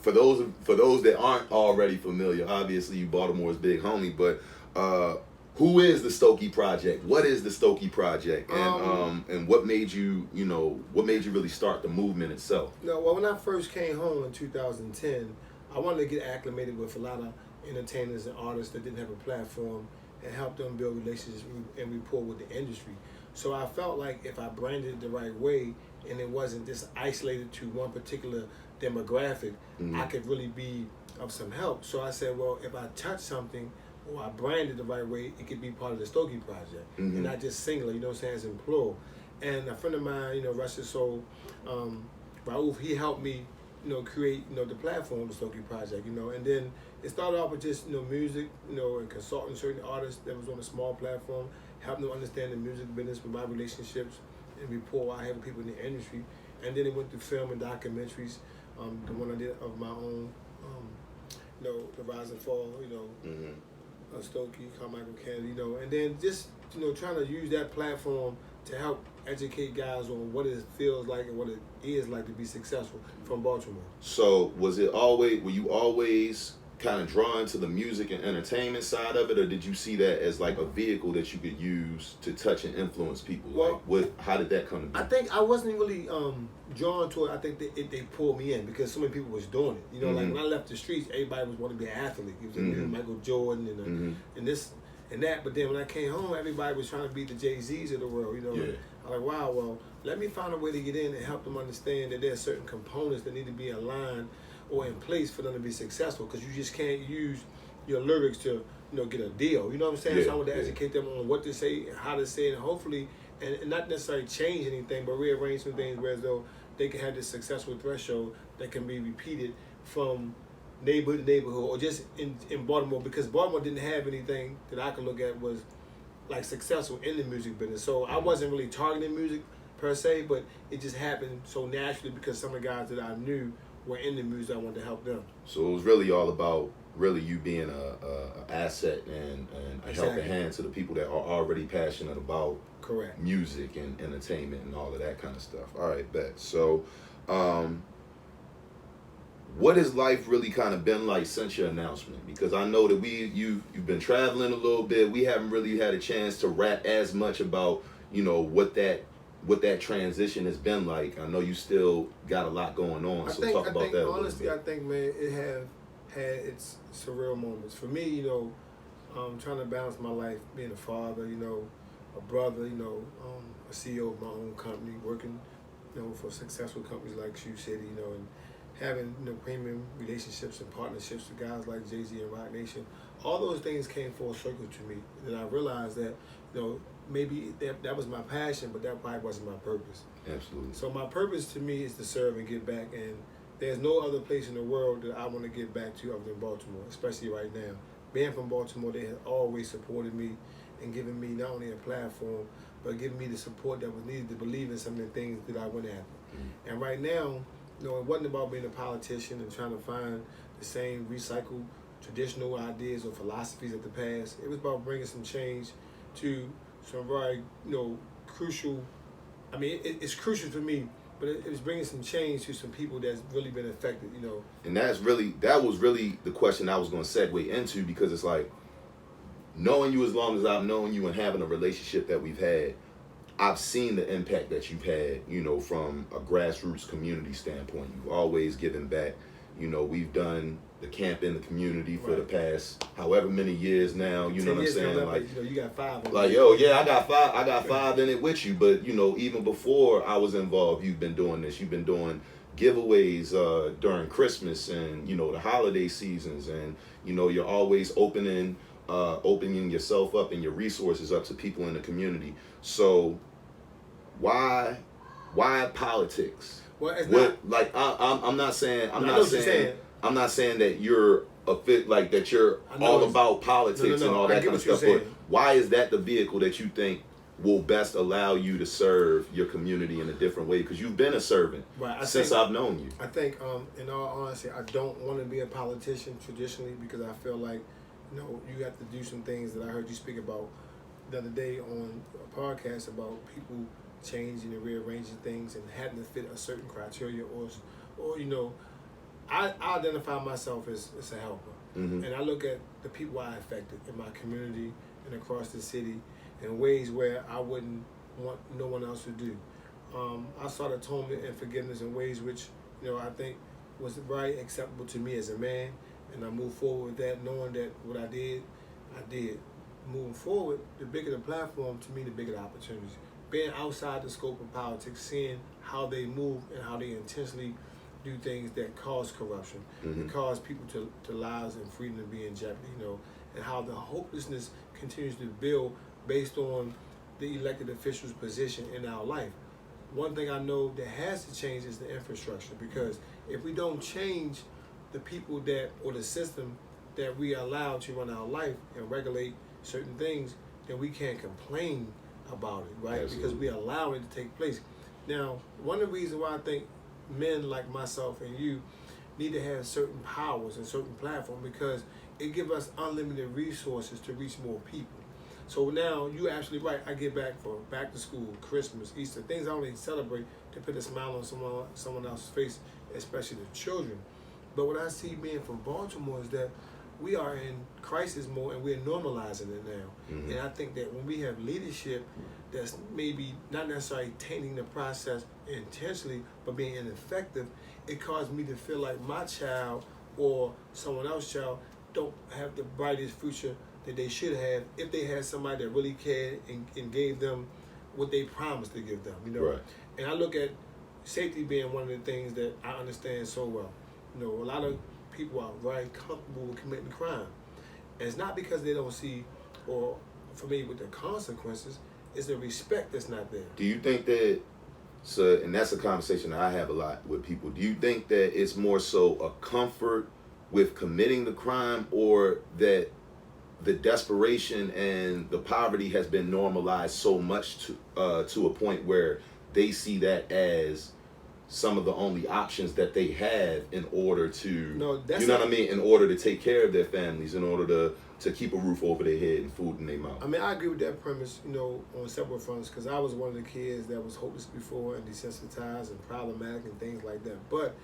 for those that aren't already familiar, obviously you Baltimore's big homie, but who is the Stokey Project? What is the Stokey Project, and what made you really start the movement itself? No, well, when I first came home in 2010, I wanted to get acclimated with a lot of entertainers and artists that didn't have a platform and help them build relationships and rapport with the industry. So I felt like if I branded it the right way and it wasn't just isolated to one particular demographic, I could really be of some help. So I said, well, if I touch something or I brand it the right way, it could be part of the Stokey Project and not just singular, you know what I'm saying, as in plural. And a friend of mine, rest his soul, Raouf, he helped me, create, the platform, the Stokey Project, and then it started off with just, music, and consulting certain artists that was on a small platform, helping them understand the music business with my relationships and rapport I have with people in the industry. And then it went through film and documentaries, the one I did of my own, The Rise and Fall, Stokey, Cannady, and then just, trying to use that platform to help educate guys on what it feels like and what it is like to be successful from Baltimore. So were you always kind of drawn to the music and entertainment side of it, or did you see that as like a vehicle that you could use to touch and influence people? Well, how did that come to be? I think I wasn't really drawn to it. I think they pulled me in because so many people was doing it. Like when I left the streets, everybody was wanting to be an athlete. It was Michael Jordan and this and that. But then when I came home, everybody was trying to be the Jay-Z's of the world. I'm like, wow, well, let me find a way to get in and help them understand that there are certain components that need to be aligned or in place for them to be successful, because you just can't use your lyrics to, get a deal. You know what I'm saying? So I want to educate them on what to say, how to say it, and hopefully, and not necessarily change anything, but rearrange some things where as though they can have this successful threshold that can be repeated from neighborhood to neighborhood, or just in Baltimore, because Baltimore didn't have anything that I could look at was like successful in the music business. So I wasn't really targeting music per se, but it just happened so naturally because some of the guys that I knew were in the music. I wanted to help them. So it was really all about you being a asset and a helping hand to the people that are already passionate about music and entertainment and all of that kind of stuff. All right, bet. So what has life really kind of been like since your announcement? Because I know that you've been traveling a little bit. We haven't really had a chance to rap as much about, what that transition has been like. I know you still got a lot going on, talk about that a little honestly, bit. I think, man, it have had its surreal moments. For me, trying to balance my life, being a father, a brother, a CEO of my own company, working, for successful companies like Shoe City, and having, premium relationships and partnerships with guys like Jay-Z and Rock Nation. All those things came full circle to me. And I realized that, maybe that was my passion, but that probably wasn't my purpose. Absolutely. So my purpose to me is to serve and give back, and there's no other place in the world that I want to give back to other than Baltimore, especially right now. Being from Baltimore, they have always supported me and given me not only a platform, but giving me the support that was needed to believe in some of the things that I went after. And right now, it wasn't about being a politician and trying to find the same recycled traditional ideas or philosophies of the past. It was about bringing some change to some very, crucial. I mean, it's crucial for me, but it was bringing some change to some people that's really been affected, And that was really the question I was going to segue into, because it's like, knowing you as long as I've known you and having a relationship that we've had, I've seen the impact that you've had, from a grassroots community standpoint. You've always given back. We've done the camp in the community for the past however many years now. You know what I'm saying? Like, you got 5. Like, I got 5 in it with you. But even before I was involved, you've been doing this. You've been doing giveaways during Christmas and the holiday seasons, and you're always opening yourself up and your resources up to people in the community. So why politics? Well, it's not like I'm not saying that you're that you're all about politics and all that kind of stuff. But why is that the vehicle that you think will best allow you to serve your community in a different way? Because you've been a servant since I've known you. I think, in all honesty, I don't want to be a politician traditionally, because I feel like, you have to do some things that I heard you speak about the other day on a podcast about people changing and rearranging things and having to fit a certain criteria, or I identify myself as a helper. Mm-hmm. And I look at the people I affected in my community and across the city in ways where I wouldn't want no one else to do. I sought atonement and forgiveness in ways which, I think was very acceptable to me as a man, and I moved forward with that, knowing that what I did. Moving forward, the bigger the platform, to me, the bigger the opportunities. Being outside the scope of politics, seeing how they move and how they intentionally do things that cause corruption, Mm-hmm. that cause people to lives and freedom to be in jeopardy, and how the hopelessness continues to build based on the elected officials' position in our life. One thing I know that has to change is the infrastructure, because if we don't change the people or the system that we allow to run our life and regulate certain things, then we can't complain about it, right? Absolutely. Because we allow it to take place. Now, one of the reasons why I think men like myself and you need to have certain powers and certain platforms, because it gives us unlimited resources to reach more people. So now, you're absolutely right. I get back for back to school, Christmas, Easter, things I only celebrate to put a smile on someone else's face, especially the children. But what I see being from Baltimore is that we are in crisis mode and we're normalizing it now. Mm-hmm. And I think that when we have leadership that's maybe not necessarily tainting the process intentionally, but being ineffective, it caused me to feel like my child or someone else's child don't have the brightest future that they should have if they had somebody that really cared and gave them what they promised to give them. Right. And I look at safety being one of the things that I understand so well. A lot of people are very comfortable with committing crime. And it's not because they don't see or familiar with the consequences, it's the respect that's not there. Do you think that, and that's a conversation that I have a lot with people, do you think that it's more so a comfort with committing the crime, or that the desperation and the poverty has been normalized so much to a point where they see that as some of the only options that they have in order to, in order to take care of their families, in order to keep a roof over their head and food in their mouth? I mean, I agree with that premise, on several fronts, because I was one of the kids that was hopeless before and desensitized and problematic and things like that. But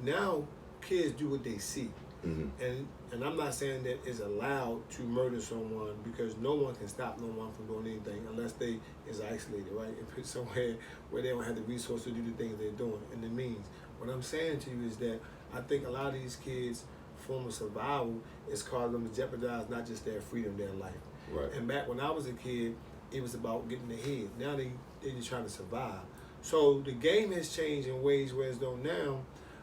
now kids do what they see. Mm-hmm. And I'm not saying that it's allowed to murder someone, because no one can stop no one from doing anything unless they is isolated, right? And put somewhere where they don't have the resources to do the things they're doing and the means. What I'm saying to you is that I think a lot of these kids' form of survival is causing them to jeopardize not just their freedom, their life. Right. And back when I was a kid, it was about getting ahead. Now they just trying to survive. So the game has changed in ways where as though now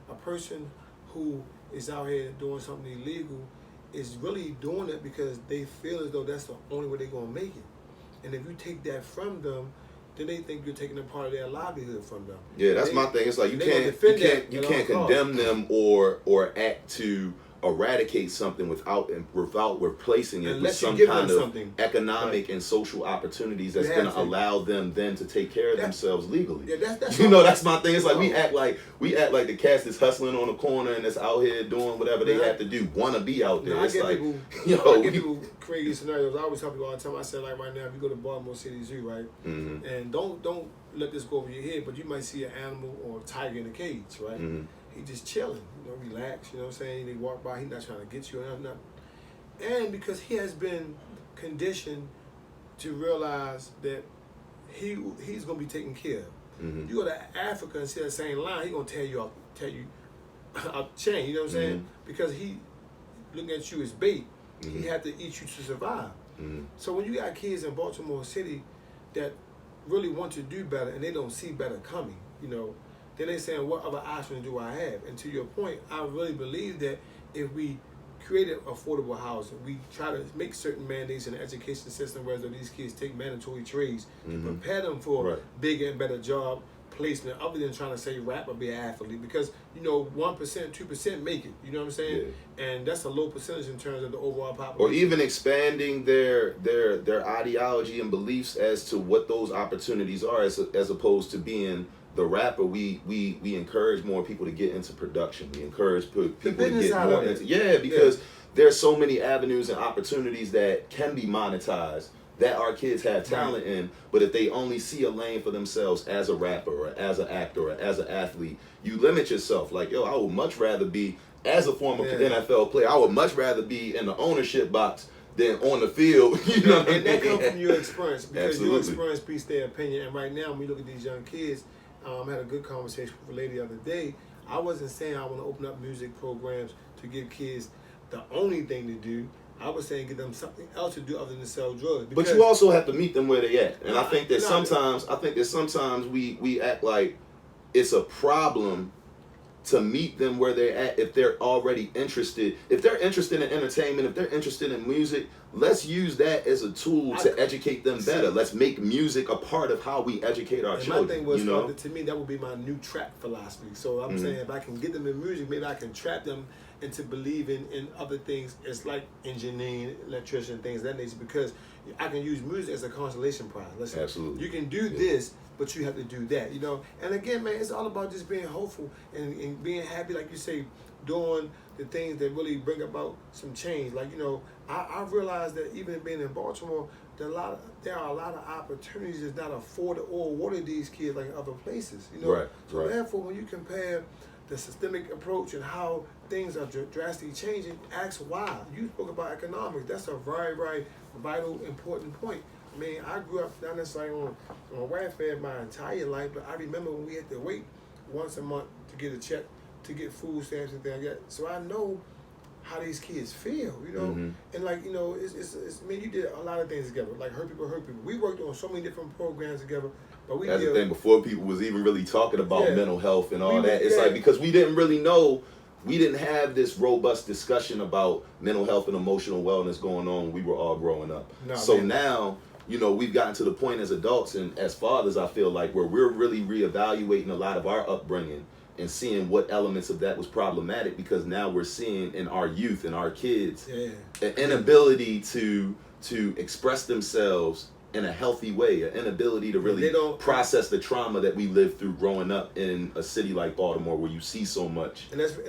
a person who is out here doing something illegal is really doing it because they feel as though that's the only way they're going to make it. And if you take that from them, then they think you're taking a part of their livelihood from them. Yeah, that's my thing. It's like you can't condemn them or act to eradicate something without replacing it with some kind of economic and social opportunities that's going to allow them then to take care of themselves legally. Yeah, that's that's my thing. It's like we act like the cats that's hustling on the corner and that's out here doing whatever they have to do, want to be out there. I get people crazy scenarios. I always tell people all the time. I said, like right now, if you go to Baltimore City Zoo, right, mm-hmm. and don't let this go over your head, but you might see an animal or a tiger in a cage, right? Mm-hmm. He just chilling, relax, you know what I'm saying? They walk by, he's not trying to get you or nothing. And because he has been conditioned to realize that he's gonna be taken care of. Mm-hmm. You go to Africa and see that same line, he's gonna tell you out chain, you know what I'm saying? Mm-hmm. Because he looking at you as bait. Mm-hmm. He had to eat you to survive. Mm-hmm. So when you got kids in Baltimore City that really want to do better and they don't see better coming, then they saying, what other options do I have? And to your point, I really believe that if we created affordable housing, we try to make certain mandates in the education system where these kids take mandatory trades mm-hmm. to prepare them for bigger and better job placement, other than trying to say rap or be an athlete, because 1%, 2% make it. You know what I'm saying? Yeah. And that's a low percentage in terms of the overall population. Or even expanding their ideology and beliefs as to what those opportunities are, as opposed to being the rapper. We encourage more people to get into production. We encourage people to get more into because there's so many avenues and opportunities that can be monetized that our kids have talent in, but if they only see a lane for themselves as a rapper or as an actor or as an athlete, you limit yourself. Like, yo, I would much rather be, as a former NFL player, I would much rather be in the ownership box than on the field. You know, and that comes from your experience, because Absolutely. your experience speaks their opinion. And right now, when we look at these young kids, I had a good conversation with a lady the other day. I wasn't saying I want to open up music programs to give kids the only thing to do. I was saying give them something else to do other than sell drugs. But you also have to meet them where they at. And I think that sometimes we act like it's a problem to meet them where they're at if they're already interested. If they're interested in entertainment, if they're interested in music, let's use that as a tool to educate them better. Let's make music a part of how we educate our children. My thing was, to me, that would be my new trap philosophy. So I'm saying if I can get them in music, maybe I can trap them into believing in other things. It's like engineering, electrician, things of that nature, because I can use music as a consolation prize. Listen, absolutely. You can do this, but you have to do that, And again, man, it's all about just being hopeful and being happy, like you say, doing the things that really bring about some change. Like, I realized that even being in Baltimore, there are a lot of opportunities that's not afforded or awarded these kids like in other places, Right. So therefore, when you compare the systemic approach and how things are drastically changing, ask why. You spoke about economics. That's a very, very vital, important point. I mean, I grew up not necessarily on welfare my entire life, but I remember when we had to wait once a month to get a check, to get food stamps and things like that. So I know how these kids feel, And like, it's man, you did a lot of things together, like Hurt People. We worked on so many different programs together, but that's the thing, before people was even really talking about mental health and all that. It's like, because we didn't really know, we didn't have this robust discussion about mental health and emotional wellness going on when we were all growing up. Now, we've gotten to the point as adults and as fathers, I feel like, where we're really reevaluating a lot of our upbringing and seeing what elements of that was problematic, because now we're seeing in our youth and our kids an inability to express themselves in a healthy way, an inability to really process the trauma that we lived through growing up in a city like Baltimore, where you see so much. And as you